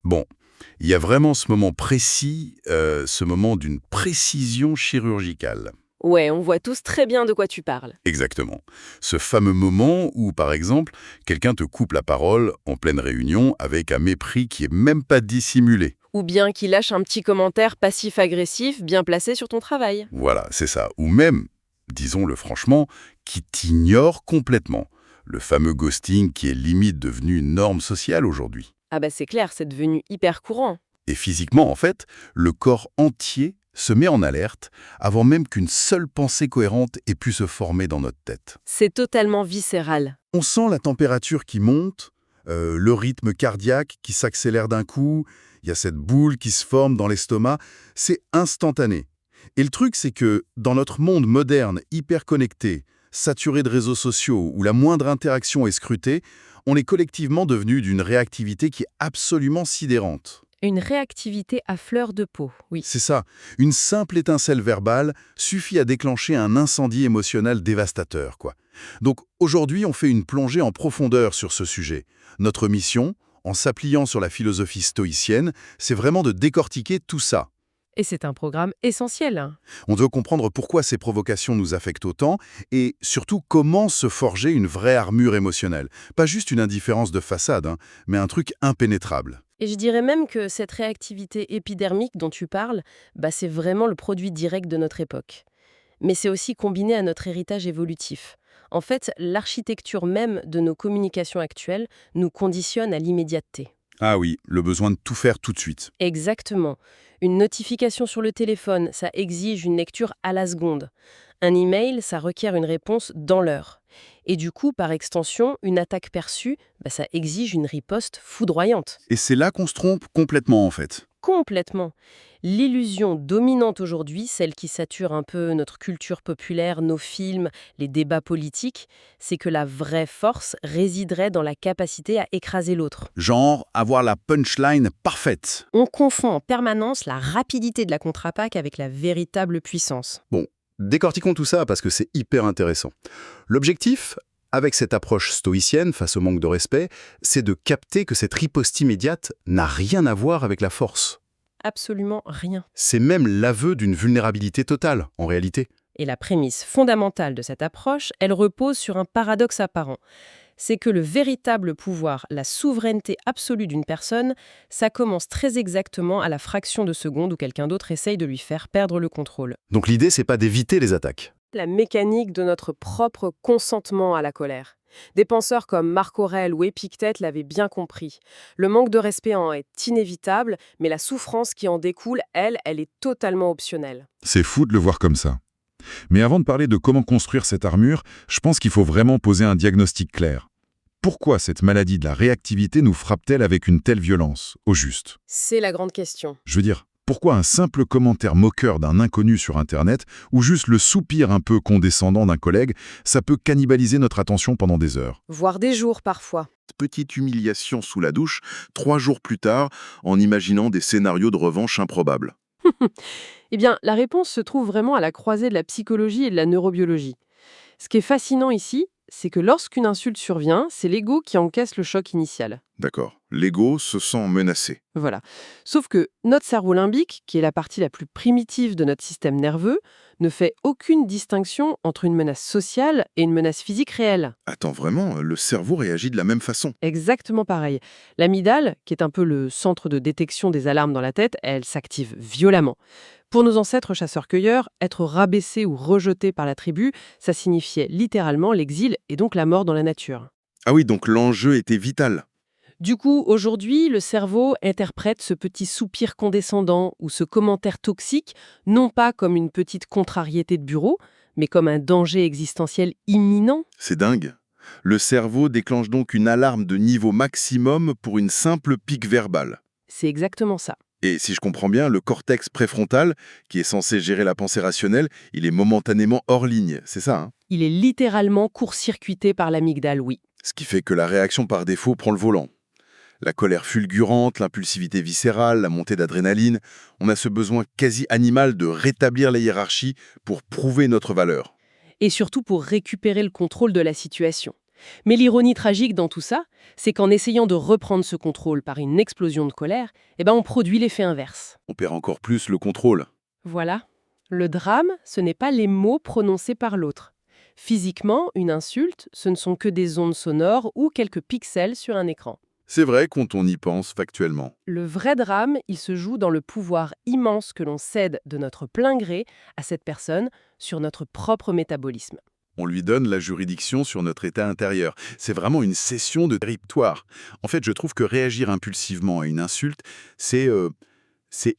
Bon, il y a vraiment ce moment précis, ce moment d'une précision chirurgicale. Ouais, on voit tous très bien de quoi tu parles. Exactement. Ce fameux moment où, par exemple, quelqu'un te coupe la parole en pleine réunion avec un mépris qui est même pas dissimulé. Ou bien qu'il lâche un petit commentaire passif-agressif bien placé sur ton travail. Voilà, c'est ça. Ou même, disons-le franchement, qui t'ignore complètement. Le fameux ghosting qui est limite devenu une norme sociale aujourd'hui. Ah bah c'est clair, c'est devenu hyper courant. Et physiquement, en fait, le corps entier se met en alerte avant même qu'une seule pensée cohérente ait pu se former dans notre tête. C'est totalement viscéral. On sent la température qui monte, le rythme cardiaque qui s'accélère d'un coup, il y a cette boule qui se forme dans l'estomac, c'est instantané. Et le truc, c'est que dans notre monde moderne, hyper connecté, saturé de réseaux sociaux, où la moindre interaction est scrutée, on est collectivement devenu d'une réactivité qui est absolument sidérante. Une réactivité à fleur de peau, oui. C'est ça, une simple étincelle verbale suffit à déclencher un incendie émotionnel dévastateur, quoi. Donc aujourd'hui, on fait une plongée en profondeur sur ce sujet. Notre mission, en s'appuyant sur la philosophie stoïcienne, c'est vraiment de décortiquer tout ça. Et c'est un programme essentiel, hein. On doit comprendre pourquoi ces provocations nous affectent autant et surtout comment se forger une vraie armure émotionnelle. Pas juste une indifférence de façade, hein, mais un truc impénétrable. Et je dirais même que cette réactivité épidermique dont tu parles, bah c'est vraiment le produit direct de notre époque. Mais c'est aussi combiné à notre héritage évolutif. En fait, l'architecture même de nos communications actuelles nous conditionne à l'immédiateté. Ah oui, le besoin de tout faire tout de suite. Exactement. Une notification sur le téléphone, ça exige une lecture à la seconde. Un email, ça requiert une réponse dans l'heure. Et du coup, par extension, une attaque perçue, bah, ça exige une riposte foudroyante. Et c'est là qu'on se trompe complètement en fait. Complètement. L'illusion dominante aujourd'hui, celle qui sature un peu notre culture populaire, nos films, les débats politiques, c'est que la vraie force résiderait dans la capacité à écraser l'autre. Genre avoir la punchline parfaite. On confond en permanence la rapidité de la contre-attaque avec la véritable puissance. Bon, décortiquons tout ça parce que c'est hyper intéressant. L'objectif, avec cette approche stoïcienne face au manque de respect, c'est de capter que cette riposte immédiate n'a rien à voir avec la force. Absolument rien. C'est même l'aveu d'une vulnérabilité totale, en réalité. Et la prémisse fondamentale de cette approche, elle repose sur un paradoxe apparent. C'est que le véritable pouvoir, la souveraineté absolue d'une personne, ça commence très exactement à la fraction de seconde où quelqu'un d'autre essaye de lui faire perdre le contrôle. Donc l'idée, c'est pas d'éviter les attaques. La mécanique de notre propre consentement à la colère. Des penseurs comme Marc Aurèle ou Épictète l'avaient bien compris. Le manque de respect en est inévitable, mais la souffrance qui en découle, elle est totalement optionnelle. C'est fou de le voir comme ça. Mais avant de parler de comment construire cette armure, je pense qu'il faut vraiment poser un diagnostic clair. Pourquoi cette maladie de la réactivité nous frappe-t-elle avec une telle violence, au juste? C'est la grande question. Je veux dire, pourquoi un simple commentaire moqueur d'un inconnu sur Internet, ou juste le soupir un peu condescendant d'un collègue, ça peut cannibaliser notre attention pendant des heures? Voire des jours parfois. Petite humiliation sous la douche, 3 jours plus tard, en imaginant des scénarios de revanche improbables. Eh bien, la réponse se trouve vraiment à la croisée de la psychologie et de la neurobiologie. Ce qui est fascinant ici, c'est que lorsqu'une insulte survient, c'est l'ego qui encaisse le choc initial. D'accord. L'ego se sent menacé. Voilà. Sauf que notre cerveau limbique, qui est la partie la plus primitive de notre système nerveux, ne fait aucune distinction entre une menace sociale et une menace physique réelle. Attends, vraiment, le cerveau réagit de la même façon. Exactement pareil. L'amygdale, qui est un peu le centre de détection des alarmes dans la tête, elle s'active violemment. Pour nos ancêtres chasseurs-cueilleurs, être rabaissé ou rejeté par la tribu, ça signifiait littéralement l'exil et donc la mort dans la nature. Ah oui, donc l'enjeu était vital. Du coup, aujourd'hui, le cerveau interprète ce petit soupir condescendant ou ce commentaire toxique non pas comme une petite contrariété de bureau, mais comme un danger existentiel imminent. C'est dingue. Le cerveau déclenche donc une alarme de niveau maximum pour une simple pique verbale. C'est exactement ça. Et si je comprends bien, le cortex préfrontal, qui est censé gérer la pensée rationnelle, il est momentanément hors ligne, c'est ça, hein? Il est littéralement court-circuité par l'amygdale, oui. Ce qui fait que la réaction par défaut prend le volant. La colère fulgurante, l'impulsivité viscérale, la montée d'adrénaline, on a ce besoin quasi animal de rétablir la hiérarchie pour prouver notre valeur. Et surtout pour récupérer le contrôle de la situation. Mais l'ironie tragique dans tout ça, c'est qu'en essayant de reprendre ce contrôle par une explosion de colère, on produit l'effet inverse. On perd encore plus le contrôle. Voilà. Le drame, ce n'est pas les mots prononcés par l'autre. Physiquement, une insulte, ce ne sont que des ondes sonores ou quelques pixels sur un écran. C'est vrai quand on y pense factuellement. Le vrai drame, il se joue dans le pouvoir immense que l'on cède de notre plein gré à cette personne sur notre propre métabolisme. On lui donne la juridiction sur notre état intérieur. C'est vraiment une cession de territoire. En fait, je trouve que réagir impulsivement à une insulte, c'est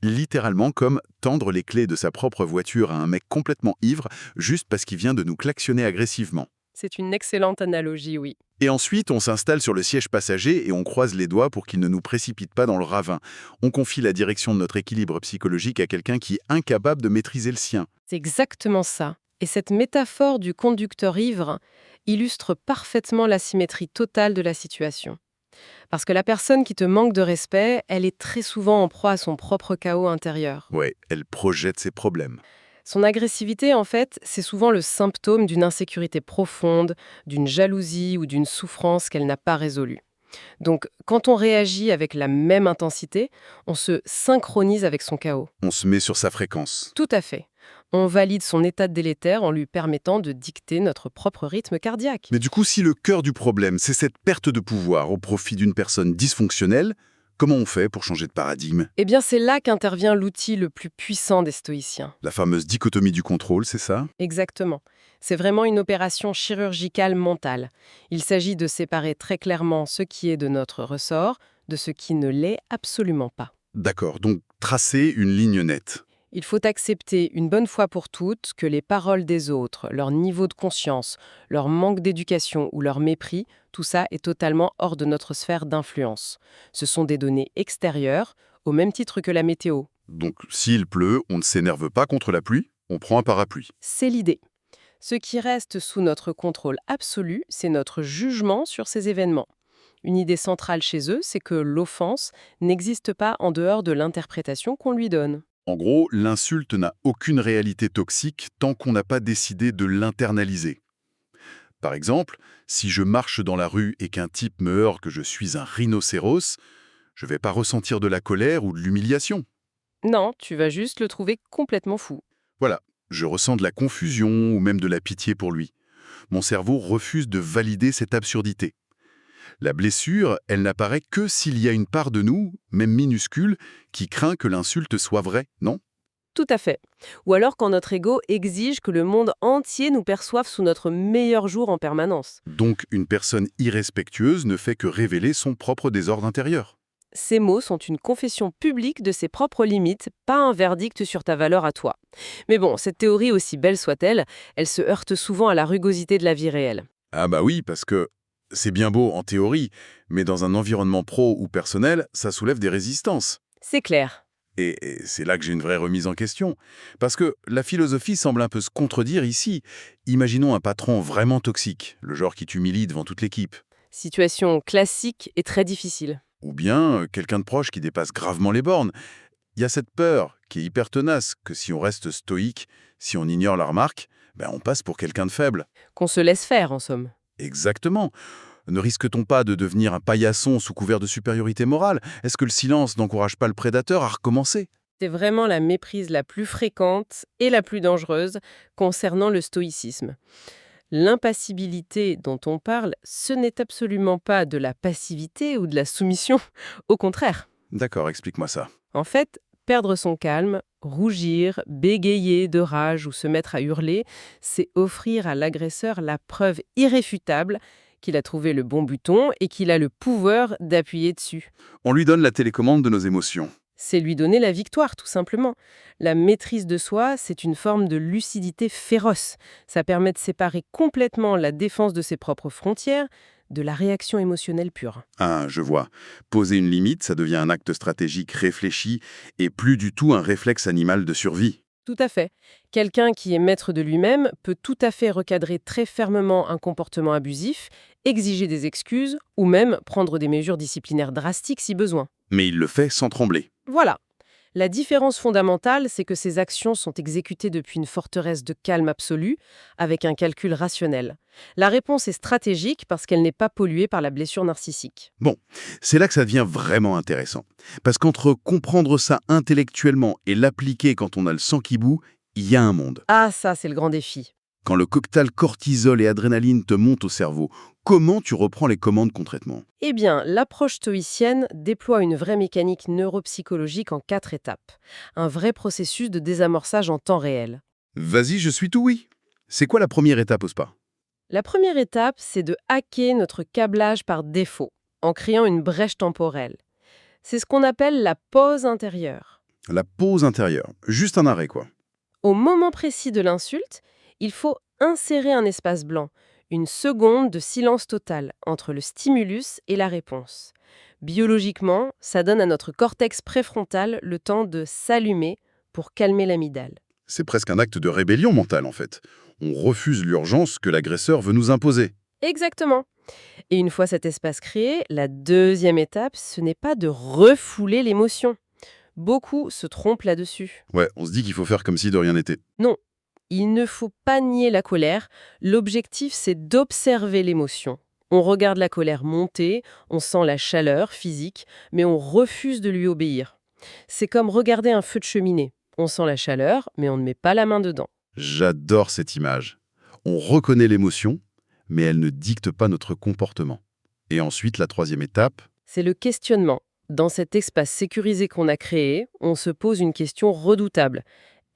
littéralement comme tendre les clés de sa propre voiture à un mec complètement ivre juste parce qu'il vient de nous klaxonner agressivement. C'est une excellente analogie, oui. Et ensuite, on s'installe sur le siège passager et on croise les doigts pour qu'il ne nous précipite pas dans le ravin. On confie la direction de notre équilibre psychologique à quelqu'un qui est incapable de maîtriser le sien. C'est exactement ça. Et cette métaphore du conducteur ivre illustre parfaitement l'asymétrie totale de la situation. Parce que la personne qui te manque de respect, elle est très souvent en proie à son propre chaos intérieur. Ouais, elle projette ses problèmes. Son agressivité, en fait, c'est souvent le symptôme d'une insécurité profonde, d'une jalousie ou d'une souffrance qu'elle n'a pas résolue. Donc, quand on réagit avec la même intensité, on se synchronise avec son chaos. On se met sur sa fréquence. Tout à fait. On valide son état délétère en lui permettant de dicter notre propre rythme cardiaque. Mais du coup, si le cœur du problème, c'est cette perte de pouvoir au profit d'une personne dysfonctionnelle, comment on fait pour changer de paradigme? C'est là qu'intervient l'outil le plus puissant des stoïciens. La fameuse dichotomie du contrôle, c'est ça? Exactement. C'est vraiment une opération chirurgicale mentale. Il s'agit de séparer très clairement ce qui est de notre ressort de ce qui ne l'est absolument pas. D'accord, donc tracer une ligne nette. Il faut accepter une bonne fois pour toutes que les paroles des autres, leur niveau de conscience, leur manque d'éducation ou leur mépris, tout ça est totalement hors de notre sphère d'influence. Ce sont des données extérieures, au même titre que la météo. Donc, s'il pleut, on ne s'énerve pas contre la pluie, on prend un parapluie. C'est l'idée. Ce qui reste sous notre contrôle absolu, c'est notre jugement sur ces événements. Une idée centrale chez eux, c'est que l'offense n'existe pas en dehors de l'interprétation qu'on lui donne. En gros, l'insulte n'a aucune réalité toxique tant qu'on n'a pas décidé de l'internaliser. Par exemple, si je marche dans la rue et qu'un type me heurte que je suis un rhinocéros, je ne vais pas ressentir de la colère ou de l'humiliation. Non, tu vas juste le trouver complètement fou. Voilà, je ressens de la confusion ou même de la pitié pour lui. Mon cerveau refuse de valider cette absurdité. La blessure, elle n'apparaît que s'il y a une part de nous, même minuscule, qui craint que l'insulte soit vraie, non? Tout à fait. Ou alors quand notre ego exige que le monde entier nous perçoive sous notre meilleur jour en permanence. Donc une personne irrespectueuse ne fait que révéler son propre désordre intérieur. Ces mots sont une confession publique de ses propres limites, pas un verdict sur ta valeur à toi. Mais bon, cette théorie, aussi belle soit-elle, elle se heurte souvent à la rugosité de la vie réelle. Ah bah oui, parce que c'est bien beau en théorie, mais dans un environnement pro ou personnel, ça soulève des résistances. C'est clair. Et c'est là que j'ai une vraie remise en question. Parce que la philosophie semble un peu se contredire ici. Imaginons un patron vraiment toxique, le genre qui t'humilie devant toute l'équipe. Situation classique et très difficile. Ou bien quelqu'un de proche qui dépasse gravement les bornes. Il y a cette peur qui est hyper tenace que si on reste stoïque, si on ignore la remarque, on passe pour quelqu'un de faible. Qu'on se laisse faire, en somme. Exactement. Ne risque-t-on pas de devenir un paillasson sous couvert de supériorité morale? Est-ce que le silence n'encourage pas le prédateur à recommencer? C'est vraiment la méprise la plus fréquente et la plus dangereuse concernant le stoïcisme. L'impassibilité dont on parle, ce n'est absolument pas de la passivité ou de la soumission, au contraire. D'accord, explique-moi ça. En fait, perdre son calme, rougir, bégayer de rage ou se mettre à hurler, c'est offrir à l'agresseur la preuve irréfutable qu'il a trouvé le bon bouton et qu'il a le pouvoir d'appuyer dessus. On lui donne la télécommande de nos émotions. C'est lui donner la victoire, tout simplement. La maîtrise de soi, c'est une forme de lucidité féroce. Ça permet de séparer complètement la défense de ses propres frontières de la réaction émotionnelle pure. Ah, je vois. Poser une limite, ça devient un acte stratégique réfléchi et plus du tout un réflexe animal de survie. Tout à fait. Quelqu'un qui est maître de lui-même peut tout à fait recadrer très fermement un comportement abusif, exiger des excuses ou même prendre des mesures disciplinaires drastiques si besoin. Mais il le fait sans trembler. Voilà. La différence fondamentale, c'est que ces actions sont exécutées depuis une forteresse de calme absolu, avec un calcul rationnel. La réponse est stratégique parce qu'elle n'est pas polluée par la blessure narcissique. Bon, c'est là que ça devient vraiment intéressant. Parce qu'entre comprendre ça intellectuellement et l'appliquer quand on a le sang qui bout, il y a un monde. Ah, ça, c'est le grand défi. Quand le cocktail cortisol et adrénaline te monte au cerveau, comment tu reprends les commandes concrètement? Eh bien, l'approche stoïcienne déploie une vraie mécanique neuropsychologique en 4 étapes. Un vrai processus de désamorçage en temps réel. Vas-y, je suis tout oui. C'est quoi la première étape au spa? La première étape, c'est de hacker notre câblage par défaut, en créant une brèche temporelle. C'est ce qu'on appelle la pause intérieure. La pause intérieure. Juste un arrêt, quoi. Au moment précis de l'insulte, il faut insérer un espace blanc, une seconde de silence total entre le stimulus et la réponse. Biologiquement, ça donne à notre cortex préfrontal le temps de s'allumer pour calmer l'amygdale. C'est presque un acte de rébellion mentale, en fait. On refuse l'urgence que l'agresseur veut nous imposer. Exactement. Et une fois cet espace créé, la deuxième étape, ce n'est pas de refouler l'émotion. Beaucoup se trompent là-dessus. Ouais, on se dit qu'il faut faire comme si de rien n'était. Non, il ne faut pas nier la colère. L'objectif, c'est d'observer l'émotion. On regarde la colère monter, on sent la chaleur physique, mais on refuse de lui obéir. C'est comme regarder un feu de cheminée. On sent la chaleur, mais on ne met pas la main dedans. J'adore cette image. On reconnaît l'émotion, mais elle ne dicte pas notre comportement. Et ensuite, la troisième étape, C'est le questionnement. Dans cet espace sécurisé qu'on a créé, on se pose une question redoutable.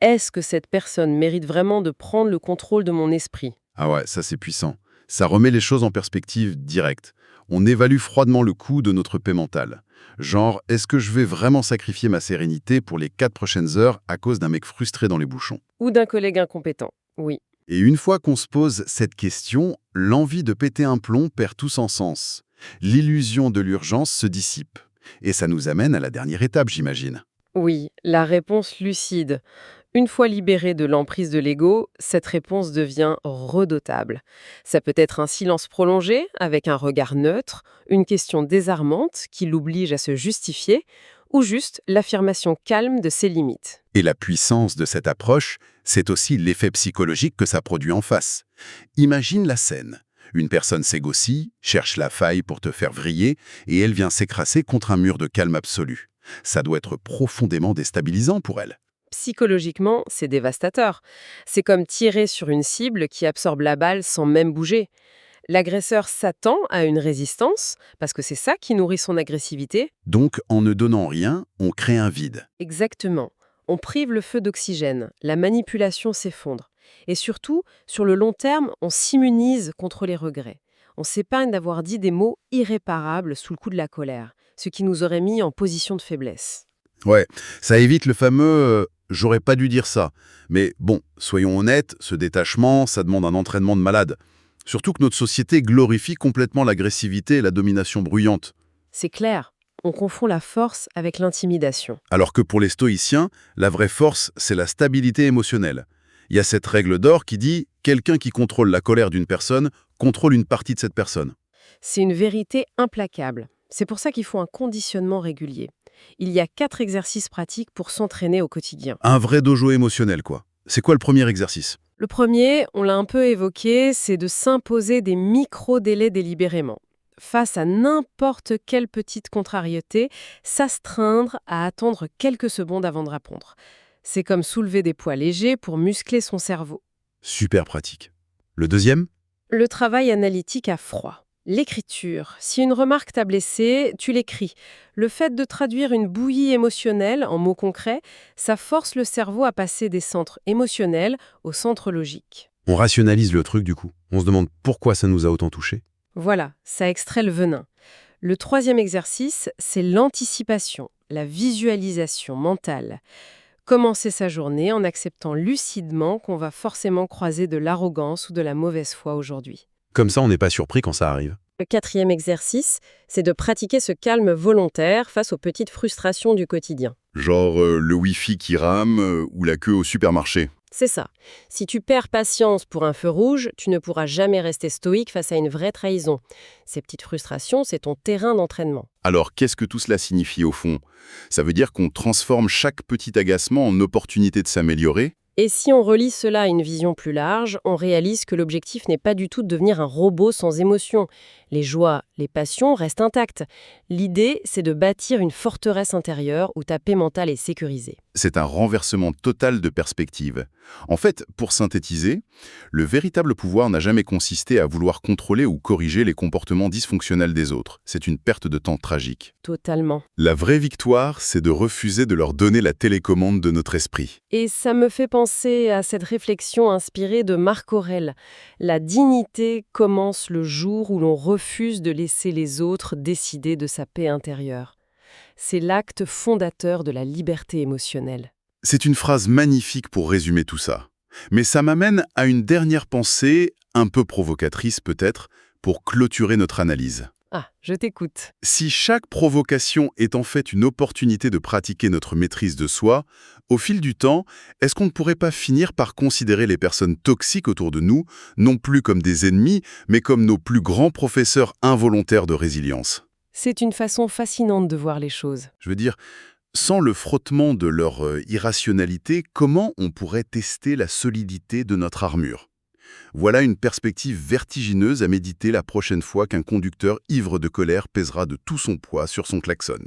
Est-ce que cette personne mérite vraiment de prendre le contrôle de mon esprit ? ah ouais, ça c'est puissant. Ça remet les choses en perspective directe. On évalue froidement le coût de notre paix mentale. Genre, est-ce que je vais vraiment sacrifier ma sérénité pour les 4 prochaines heures à cause d'un mec frustré dans les bouchons? Ou d'un collègue incompétent ? Oui. Et une fois qu'on se pose cette question, l'envie de péter un plomb perd tout son sens. L'illusion de l'urgence se dissipe. Et ça nous amène à la dernière étape, j'imagine. Oui, la réponse lucide. Une fois libérée de l'emprise de l'ego, cette réponse devient redoutable. Ça peut être un silence prolongé, avec un regard neutre, une question désarmante qui l'oblige à se justifier, ou juste l'affirmation calme de ses limites. Et la puissance de cette approche, c'est aussi l'effet psychologique que ça produit en face. Imagine la scène. Une personne s'égocie, cherche la faille pour te faire vriller, et elle vient s'écraser contre un mur de calme absolu. Ça doit être profondément déstabilisant pour elle. Psychologiquement, c'est dévastateur. C'est comme tirer sur une cible qui absorbe la balle sans même bouger. L'agresseur s'attend à une résistance, parce que c'est ça qui nourrit son agressivité. Donc, en ne donnant rien, on crée un vide. Exactement. On prive le feu d'oxygène, la manipulation s'effondre. Et surtout, sur le long terme, on s'immunise contre les regrets. On s'épargne d'avoir dit des mots irréparables sous le coup de la colère, ce qui nous aurait mis en position de faiblesse. Ouais, ça évite le fameux j'aurais pas dû dire ça ». Mais bon, soyons honnêtes, ce détachement, ça demande un entraînement de malade. Surtout que notre société glorifie complètement l'agressivité et la domination bruyante. C'est clair, on confond la force avec l'intimidation. Alors que pour les stoïciens, la vraie force, c'est la stabilité émotionnelle. Il y a cette règle d'or qui dit « quelqu'un qui contrôle la colère d'une personne contrôle une partie de cette personne ». C'est une vérité implacable. C'est pour ça qu'il faut un conditionnement régulier. Il y a 4 exercices pratiques pour s'entraîner au quotidien. Un vrai dojo émotionnel, quoi. C'est quoi le premier exercice? Le premier, on l'a un peu évoqué, c'est de s'imposer des micro-délais délibérément. Face à n'importe quelle petite contrariété, s'astreindre à attendre quelques secondes avant de répondre. C'est comme soulever des poids légers pour muscler son cerveau. Super pratique. Le deuxième? Le travail analytique à froid. L'écriture. Si une remarque t'a blessé, tu l'écris. Le fait de traduire une bouillie émotionnelle en mots concrets, ça force le cerveau à passer des centres émotionnels aux centres logiques. On rationalise le truc du coup. On se demande pourquoi ça nous a autant touché. Voilà, ça extrait le venin. Le troisième exercice, c'est l'anticipation, la visualisation mentale. Commencer sa journée en acceptant lucidement qu'on va forcément croiser de l'arrogance ou de la mauvaise foi aujourd'hui. Comme ça, on n'est pas surpris quand ça arrive. Le quatrième exercice, c'est de pratiquer ce calme volontaire face aux petites frustrations du quotidien. Genre le Wi-Fi qui rame ou la queue au supermarché. C'est ça. Si tu perds patience pour un feu rouge, tu ne pourras jamais rester stoïque face à une vraie trahison. Ces petites frustrations, c'est ton terrain d'entraînement. Alors, qu'est-ce que tout cela signifie au fond? Ça veut dire qu'on transforme chaque petit agacement en opportunité de s'améliorer? Et si on relie cela à une vision plus large, on réalise que l'objectif n'est pas du tout de devenir un robot sans émotion. Les joies, les passions restent intactes. L'idée, c'est de bâtir une forteresse intérieure où ta paix mentale est sécurisée. C'est un renversement total de perspective. En fait, pour synthétiser, le véritable pouvoir n'a jamais consisté à vouloir contrôler ou corriger les comportements dysfonctionnels des autres. C'est une perte de temps tragique. Totalement. La vraie victoire, c'est de refuser de leur donner la télécommande de notre esprit. Et ça me fait penser à cette réflexion inspirée de Marc Aurèle. La dignité commence le jour où l'on refuse de laisser les autres décider de sa paix intérieure. C'est l'acte fondateur de la liberté émotionnelle. C'est une phrase magnifique pour résumer tout ça. Mais ça m'amène à une dernière pensée, un peu provocatrice peut-être, pour clôturer notre analyse. Ah, je t'écoute. Si chaque provocation est en fait une opportunité de pratiquer notre maîtrise de soi, au fil du temps, est-ce qu'on ne pourrait pas finir par considérer les personnes toxiques autour de nous, non plus comme des ennemis, mais comme nos plus grands professeurs involontaires de résilience? C'est une façon fascinante de voir les choses. Je veux dire, sans le frottement de leur irrationalité, comment on pourrait tester la solidité de notre armure? Voilà une perspective vertigineuse à méditer la prochaine fois qu'un conducteur ivre de colère pèsera de tout son poids sur son klaxon.